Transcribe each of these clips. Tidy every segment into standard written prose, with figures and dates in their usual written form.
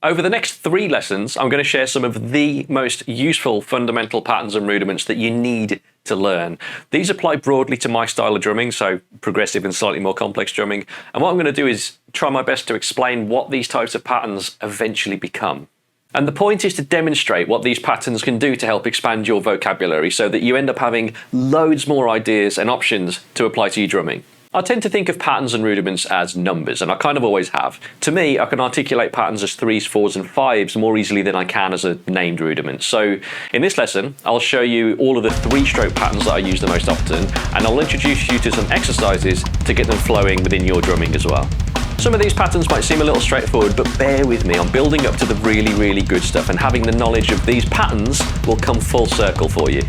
Over the next 3 lessons, I'm going to share some of the most useful fundamental patterns and rudiments that you need to learn. These apply broadly to my style of drumming, so progressive and slightly more complex drumming. And what I'm going to do is try my best to explain what these types of patterns eventually become. And the point is to demonstrate what these patterns can do to help expand your vocabulary so that you end up having loads more ideas and options to apply to your drumming. I tend to think of patterns and rudiments as numbers, and I kind of always have. To me, I can articulate patterns as 3s, 4s and 5s more easily than I can as a named rudiment. So in this lesson, I'll show you all of the 3-stroke patterns that I use the most often, and I'll introduce you to some exercises to get them flowing within your drumming as well. Some of these patterns might seem a little straightforward, but bear with me, I'm building up to the really good stuff, and having the knowledge of these patterns will come full circle for you.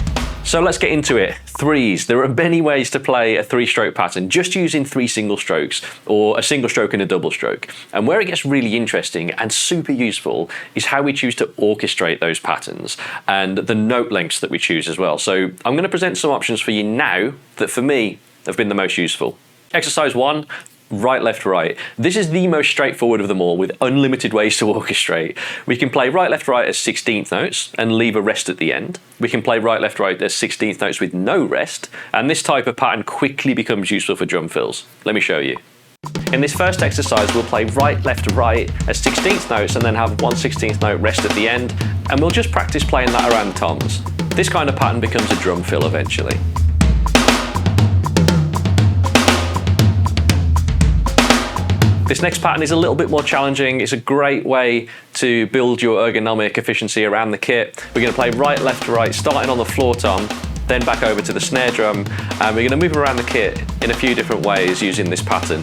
So let's get into it. 3s. There are many ways to play a 3-stroke pattern just using 3 single strokes, or a single stroke and a double stroke. And where it gets really interesting and super useful is how we choose to orchestrate those patterns and the note lengths that we choose as well. So I'm going to present some options for you now that for me have been the most useful. Exercise 1. Right, left, right. This is the most straightforward of them all, with unlimited ways to orchestrate. We can play right, left, right as 16th notes and leave a rest at the end. We can play right, left, right as 16th notes with no rest, and this type of pattern quickly becomes useful for drum fills. Let me show you. In this first exercise, we'll play right, left, right as 16th notes and then have 1 16th note rest at the end, and we'll just practice playing that around toms. This kind of pattern becomes a drum fill eventually. This next pattern is a little bit more challenging. It's a great way to build your ergonomic efficiency around the kit. We're going to play right, left, right, starting on the floor tom, then back over to the snare drum, and we're going to move around the kit in a few different ways using this pattern.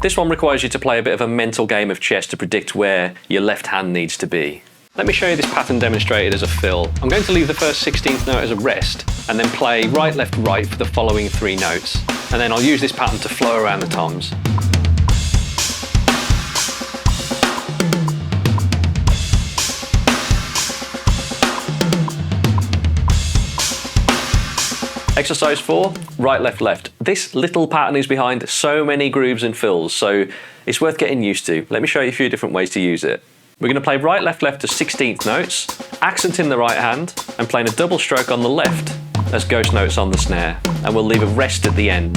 This one requires you to play a bit of a mental game of chess to predict where your left hand needs to be. Let me show you this pattern demonstrated as a fill. I'm going to leave the first 16th note as a rest and then play right, left, right for the following 3 notes. And then I'll use this pattern to flow around the toms. Exercise 4, right, left, left. This little pattern is behind so many grooves and fills, so it's worth getting used to. Let me show you a few different ways to use it. We're going to play right, left, left as 16th notes, accent in the right hand, and playing a double stroke on the left as ghost notes on the snare, and we'll leave a rest at the end.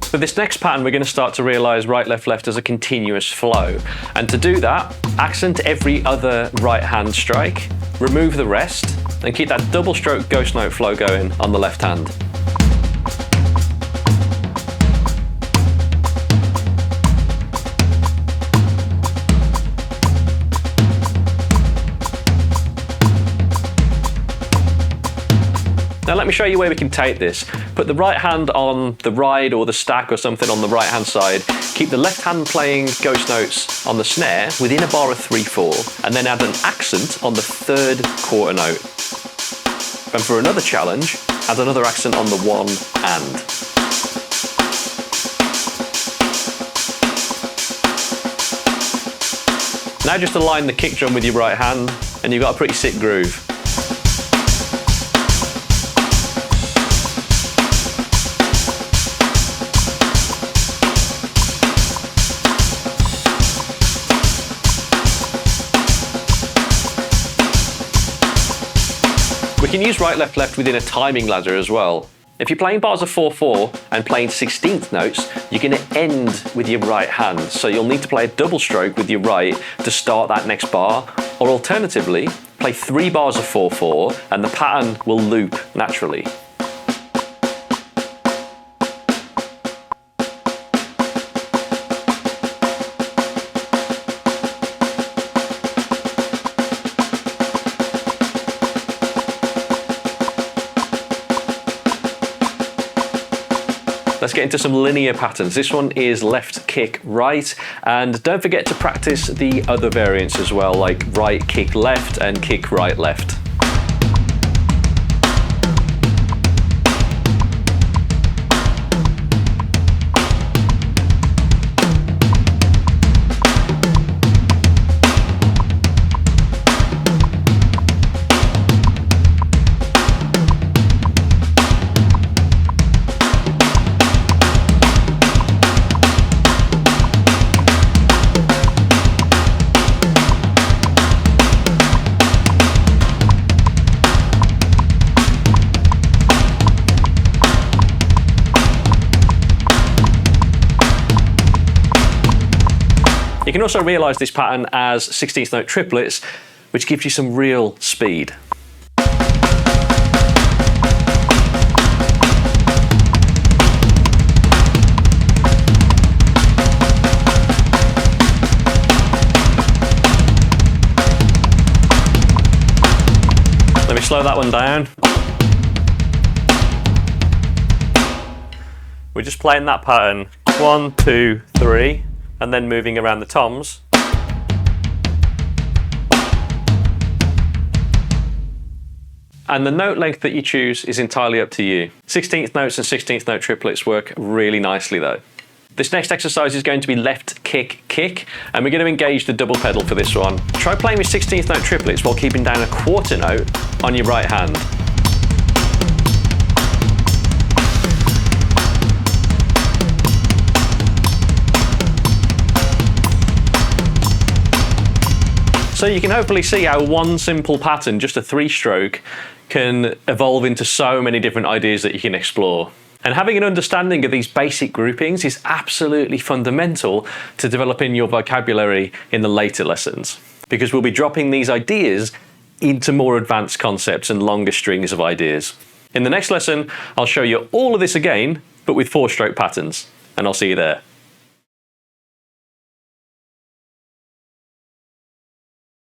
For this next pattern, we're going to start to realise right, left, left as a continuous flow. And to do that, accent every other right hand strike, remove the rest, and keep that double stroke ghost note flow going on the left hand. Now let me show you where we can take this. Put the right hand on the ride or the stack or something on the right hand side, keep the left hand playing ghost notes on the snare within a bar of 3/4, and then add an accent on the 3rd quarter note. And for another challenge, add another accent on the 1 and. Now just align the kick drum with your right hand and you've got a pretty sick groove. We can use right, left, left within a timing ladder as well. If you're playing bars of 4/4 and playing 16th notes, you're going to end with your right hand. So you'll need to play a double stroke with your right to start that next bar. Or alternatively, play 3 bars of 4/4 and the pattern will loop naturally. Let's get into some linear patterns. This one is left, kick, right. And don't forget to practice the other variants as well, like right, kick, left, and kick, right, left. You can also realise this pattern as 16th note triplets, which gives you some real speed. Let me slow that one down. We're just playing that pattern 1, 2, 3, and then moving around the toms. And the note length that you choose is entirely up to you. 16th notes and 16th note triplets work really nicely though. This next exercise is going to be left, kick, kick, and we're going to engage the double pedal for this one. Try playing with 16th note triplets while keeping down a quarter note on your right hand. So you can hopefully see how one simple pattern, just a 3-stroke, can evolve into so many different ideas that you can explore. And having an understanding of these basic groupings is absolutely fundamental to developing your vocabulary in the later lessons, because we'll be dropping these ideas into more advanced concepts and longer strings of ideas. In the next lesson, I'll show you all of this again, but with 4-stroke patterns, and I'll see you there.